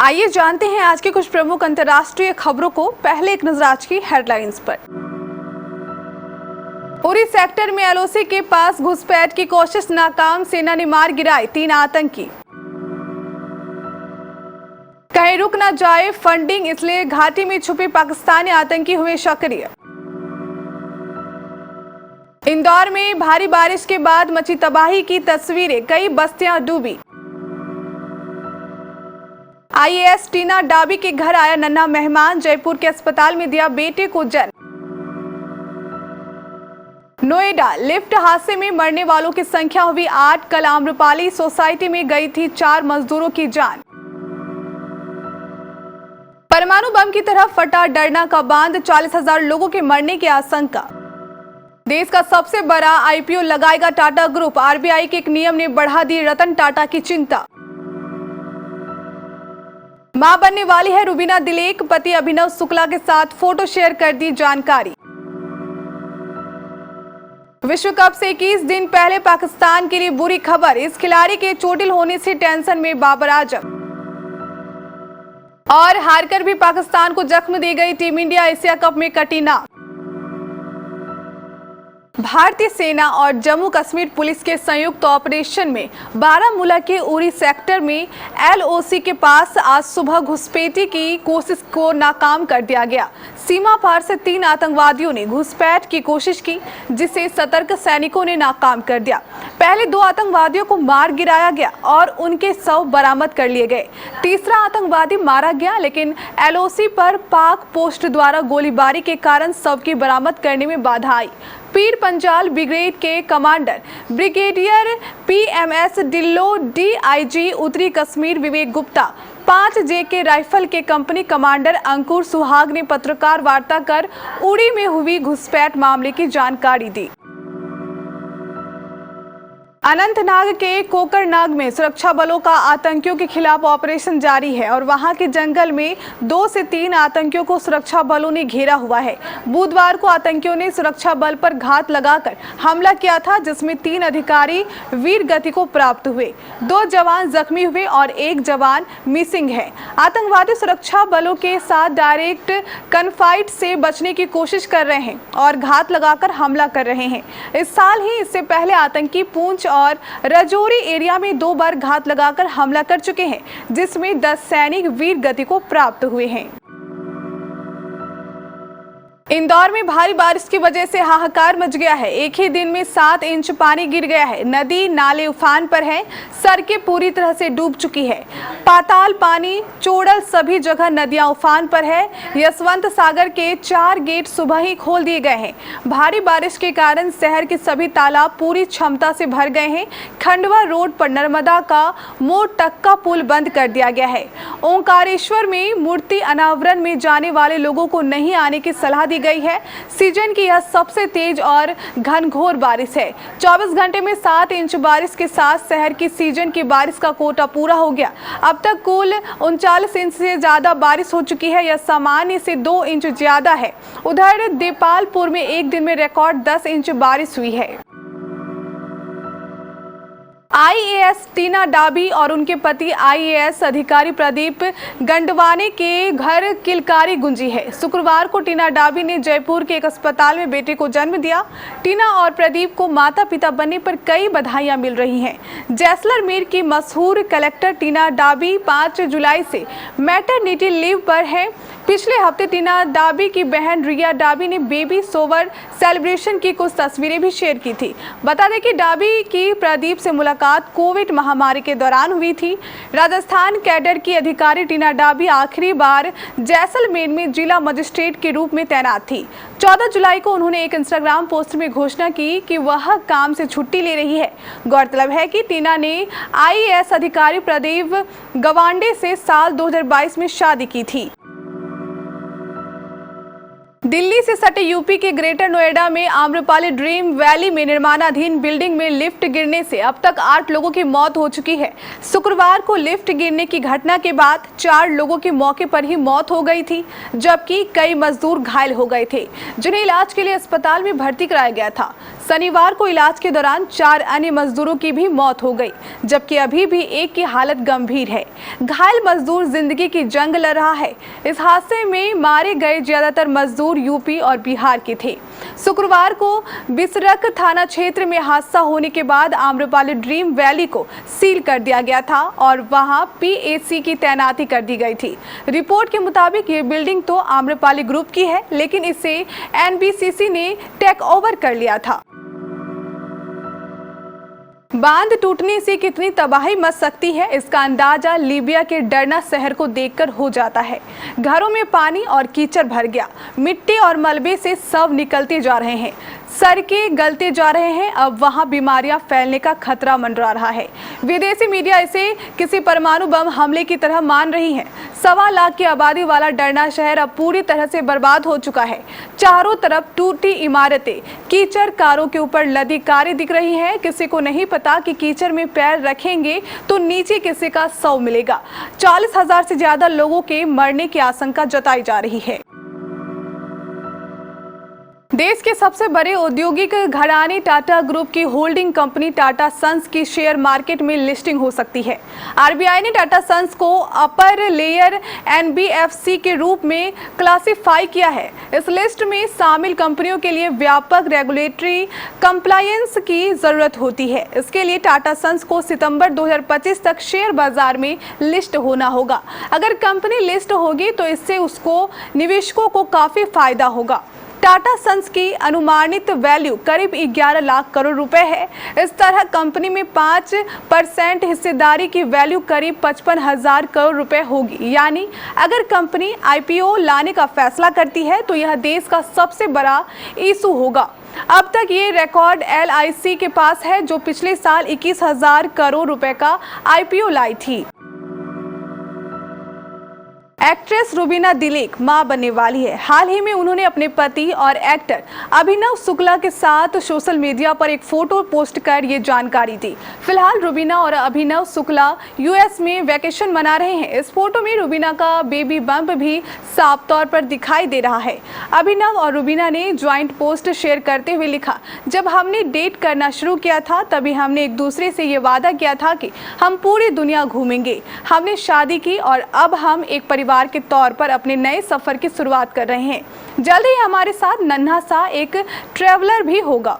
आइए जानते हैं आज के कुछ प्रमुख अंतर्राष्ट्रीय खबरों को। पहले एक नजर आज की हेडलाइंस पर। उरी सेक्टर में एलओसी के पास घुसपैठ की कोशिश नाकाम, सेना ने मार गिराए 3 आतंकी। कहीं रुक न जाए फंडिंग, इसलिए घाटी में छुपे पाकिस्तानी आतंकी हुए सक्रिय। इंदौर में भारी बारिश के बाद मची तबाही की तस्वीरें, कई बस्तियां डूबी। आईएएस टीना डाबी के घर आया नन्हा मेहमान, जयपुर के अस्पताल में दिया बेटे को जन्म। नोएडा लिफ्ट हादसे में मरने वालों की संख्या हुई 8, कल आम्रपाली सोसाइटी में गई थी 4 मजदूरों की जान। परमाणु बम की तरह फटा डरना का बांध, 40,000 लोगों के मरने की आशंका। देश का सबसे बड़ा आईपीओ लगाएगा टाटा ग्रुप, आरबीआई के एक नियम ने बढ़ा दी रतन टाटा की चिंता। मां बनने वाली है रुबीना दिलेक, पति अभिनव शुक्ला के साथ फोटो शेयर कर दी जानकारी। विश्व कप से 21 दिन पहले पाकिस्तान के लिए बुरी खबर, इस खिलाड़ी के चोटिल होने से टेंशन में बाबर आजम। और हारकर भी पाकिस्तान को जख्म दे गई टीम इंडिया, एशिया कप में कटी नाक। भारतीय सेना और जम्मू कश्मीर पुलिस के संयुक्त ऑपरेशन में बारामूला के उरी सेक्टर में एलओसी के पास आज सुबह घुसपैठी की कोशिश को नाकाम कर दिया गया। सीमा पार से 3 आतंकवादियों ने घुसपैठ की कोशिश की, जिसे सतर्क सैनिकों ने नाकाम कर दिया। पहले 2 आतंकवादियों को मार गिराया गया और उनके शव बरामद कर लिए गए। तीसरा आतंकवादी मारा गया, लेकिन एलओसी पर पाक पोस्ट द्वारा गोलीबारी के कारण शव की बरामद करने में बाधा आई। पीर पंजाल ब्रिगेड के commander brigadier PMS Dhillon, DIG उत्तरी कश्मीर विवेक गुप्ता, 5 जेके राइफल के कंपनी कमांडर अंकुर सुहाग ने पत्रकार वार्ता कर उड़ी में हुई घुसपैठ मामले की जानकारी दी। अनंतनाग के कोकरनाग में सुरक्षा बलों का आतंकियों के खिलाफ ऑपरेशन जारी है और वहां के जंगल में 2 से 3 आतंकियों को सुरक्षा बलों ने घेरा हुआ है। बुधवार को आतंकियों ने सुरक्षा बल पर घात लगाकर हमला किया था, जिसमें 3 अधिकारी वीर गति को प्राप्त हुए, 2 जवान जख्मी हुए और 1 जवान मिसिंग है। आतंकवादी सुरक्षा बलों के साथ डायरेक्ट कनफाइट से बचने की कोशिश कर रहे हैं और घात लगाकर हमला कर रहे हैं। इस साल ही इससे पहले आतंकी पूंछ और रजौरी एरिया में 2 बार घात लगाकर हमला कर चुके हैं, जिसमें 10 सैनिक वीर गति को प्राप्त हुए हैं। इंदौर में भारी बारिश की वजह से हाहाकार मच गया है। एक ही दिन में 7 इंच पानी गिर गया है। नदी नाले उफान पर है, सड़कें पूरी तरह से डूब चुकी है। पाताल पानी, चोड़ल, सभी जगह नदियां उफान पर है। यशवंत सागर के 4 गेट सुबह ही खोल दिए गए हैं। भारी बारिश के कारण शहर के सभी तालाब पूरी क्षमता से भर गए हैं। खंडवा रोड पर नर्मदा का मोटक्का पुल बंद कर दिया गया है। ओंकारेश्वर में मूर्ति अनावरण में जाने वाले लोगों को नहीं आने की सलाह दी गई है। सीजन की यह सबसे तेज और घनघोर बारिश है। 24 घंटे में 7 इंच बारिश के साथ शहर की सीजन की बारिश का कोटा पूरा हो गया। अब तक कुल 39 इंच से ज्यादा बारिश हो चुकी है। यह सामान्य से 2 इंच ज्यादा है। उधर देपालपुर में एक दिन में रिकॉर्ड 10 इंच बारिश हुई है। आईएएस टीना डाबी और उनके पति आईएएस अधिकारी प्रदीप गंडवाने के घर किलकारी गुंजी है। शुक्रवार को टीना डाबी ने जयपुर के एक अस्पताल में बेटे को जन्म दिया। टीना और प्रदीप को माता पिता बनने पर कई बधाइयां मिल रही हैं। जैसलमेर की मशहूर कलेक्टर टीना डाबी 5 जुलाई से मैटरनिटी लीव पर है। पिछले हफ्ते टीना डाबी की बहन रिया डाबी ने बेबी सोवर सेलिब्रेशन की कुछ तस्वीरें भी शेयर की थी। बता दें कि डाबी की प्रदीप से मुलाकात कोविड महामारी के दौरान हुई थी। राजस्थान कैडर की अधिकारी टीना डाबी आखिरी बार जैसलमेर में जिला मजिस्ट्रेट के रूप में तैनात थी। 14 जुलाई को उन्होंने एक इंस्टाग्राम पोस्ट में घोषणा की कि वह काम से छुट्टी ले रही है। गौरतलब है कि टीना ने आईएएस अधिकारी प्रदीप गवांडे से साल 2022 में शादी की थी। दिल्ली से सटे यूपी के ग्रेटर नोएडा में आम्रपाली ड्रीम वैली में निर्माणाधीन बिल्डिंग में लिफ्ट गिरने से अब तक 8 लोगों की मौत हो चुकी है। शुक्रवार को लिफ्ट गिरने की घटना के बाद 4 लोगों की मौके पर ही मौत हो गई थी, जबकि कई मजदूर घायल हो गए थे, जिन्हें इलाज के लिए अस्पताल में भर्ती कराया गया था। शनिवार को इलाज के दौरान 4 अन्य मजदूरों की भी मौत हो गई, जबकि अभी भी एक की हालत गंभीर है। घायल मजदूर जिंदगी की जंग लड़ रहा है। इस हादसे में मारे गए ज्यादातर मजदूर यूपी और बिहार के थे। शुक्रवार को बिसरक थाना क्षेत्र में हादसा होने के बाद आम्रपाली ड्रीम वैली को सील कर दिया गया था और वहां पीएसी की तैनाती कर दी गई थी। रिपोर्ट के मुताबिक ये बिल्डिंग तो आम्रपाली ग्रुप की है, लेकिन इसे एनबीसीसी ने टेक ओवर कर लिया था। बांध टूटने से कितनी तबाही मच सकती है, इसका अंदाजा लीबिया के डरना शहर को देखकर हो जाता है। घरों में पानी और कीचड़ भर गया, मिट्टी और मलबे से शव निकलते जा रहे हैं, सड़कें गलते जा रहे हैं। अब वहां बीमारियां फैलने का खतरा मंडरा रहा है। विदेशी मीडिया इसे किसी परमाणु बम हमले की तरह मान रही है। 1.25 लाख की आबादी वाला डरना शहर अब पूरी तरह से बर्बाद हो चुका है। चारों तरफ टूटी इमारतें, कीचड़, कारों के ऊपर लदी कारें दिख रही हैं। किसी को नहीं पता कि कीचड़ में पैर रखेंगे तो नीचे किसी का शव मिलेगा। 40,000 से ज्यादा लोगों के मरने की आशंका जताई जा रही है। देश के सबसे बड़े औद्योगिक घराने टाटा ग्रुप की होल्डिंग कंपनी टाटा सन्स की शेयर मार्केट में लिस्टिंग हो सकती है। आरबीआई ने टाटा सन्स को अपर लेयर एनबीएफसी के रूप में क्लासिफाई किया है। इस लिस्ट में शामिल कंपनियों के लिए व्यापक रेगुलेटरी कंप्लायंस की जरूरत होती है। इसके लिए टाटा सन्स को सितंबर 2025 तक शेयर बाजार में लिस्ट होना होगा। अगर कंपनी लिस्ट होगी तो इससे उसको निवेशकों को काफी फायदा होगा। टाटा सन्स की अनुमानित वैल्यू करीब 11 लाख करोड़ रुपए है। इस तरह कंपनी में 5% हिस्सेदारी की वैल्यू करीब 55,000 करोड़ रुपए होगी। यानी अगर कंपनी आईपीओ लाने का फैसला करती है तो यह देश का सबसे बड़ा इशू होगा। अब तक ये रिकॉर्ड एलआईसी के पास है, जो पिछले साल 21,000 करोड़ रुपए का आईपीओ लाई थी। एक्ट्रेस रुबीना दिलीप मां बनने वाली है। हाल ही में उन्होंने अपने पति और एक्टर अभिनव शुक्ला के साथ सोशल मीडिया पर एक फोटो पोस्ट कर ये जानकारी दी। फिलहाल रुबीना और अभिनव शुक्ला यूएस में वैकेशन मना रहे हैं। इस फोटो में रुबीना का बेबी बम्प भी साफ तौर पर दिखाई दे रहा है। अभिनव और रुबीना ने ज्वाइंट पोस्ट शेयर करते हुए लिखा, जब हमने डेट करना शुरू किया था तभी हमने एक दूसरे से ये वादा किया था कि हम पूरी दुनिया घूमेंगे। हमने शादी की और अब हम एक परिवार के तौर पर अपने नए सफर की शुरुआत कर रहे हैं। जल्द ही हमारे साथ नन्हा सा एक ट्रैवलर भी होगा।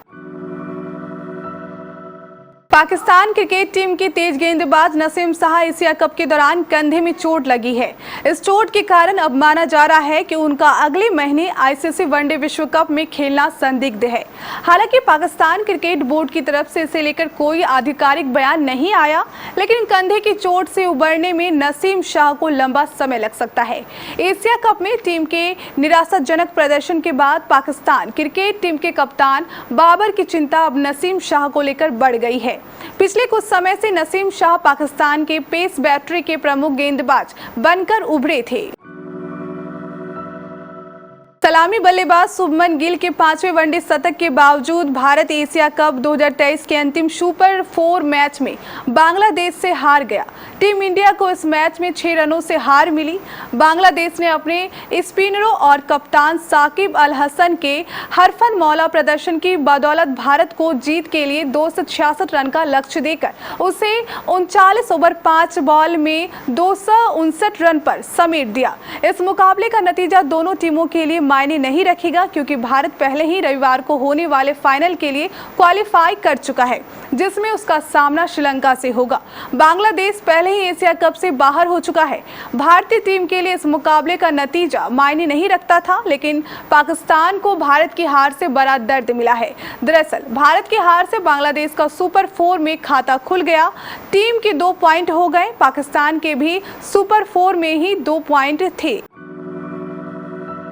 पाकिस्तान क्रिकेट टीम के तेज गेंदबाज नसीम शाह एशिया कप के दौरान कंधे में चोट लगी है। इस चोट के कारण अब माना जा रहा है कि उनका अगले महीने आईसीसी वनडे विश्व कप में खेलना संदिग्ध है। हालांकि पाकिस्तान क्रिकेट बोर्ड की तरफ से इसे लेकर कोई आधिकारिक बयान नहीं आया, लेकिन कंधे की चोट से उबरने में नसीम शाह को लंबा समय लग सकता है। एशिया कप में टीम के निराशाजनक प्रदर्शन के बाद पाकिस्तान क्रिकेट टीम के कप्तान बाबर की चिंता अब नसीम शाह को लेकर बढ़ गई है। पिछले कुछ समय से नसीम शाह पाकिस्तान के पेस बैटरी के प्रमुख गेंदबाज बनकर उभरे थे। सलामी बल्लेबाज शुभमन गिल के 5वें वनडे शतक के बावजूद भारत एशिया कप 2023 के अंतिम सुपर 4 मैच में बांग्लादेश से हार गया। टीम इंडिया को इस मैच में 6 रनों से हार मिली। बांग्लादेश ने अपने स्पिनरों और कप्तान साकिब अल हसन के हरफन मौला प्रदर्शन की बदौलत भारत को जीत के लिए 266 रन का लक्ष्य देकर उसे 39 ओवर 5 बॉल में 259 रन पर समेट दिया। इस मुकाबले का नतीजा दोनों टीमों के लिए मायने नहीं रखेगा, क्योंकि भारत पहले ही रविवार को होने वाले फाइनल के लिए क्वालिफाई कर चुका है, जिसमें उसका सामना श्रीलंका से होगा। बांग्लादेश पहले ही एशिया कप से बाहर हो चुका है। भारतीय टीम के लिए इस मुकाबले का नतीजा मायने नहीं रखता था, लेकिन पाकिस्तान को भारत की हार से बड़ा दर्द मिला है। दरअसल भारत की हार से बांग्लादेश का सुपर 4 में खाता खुल गया। टीम के 2 पॉइंट हो गए। पाकिस्तान के भी सुपर 4 में ही 2 पॉइंट थे।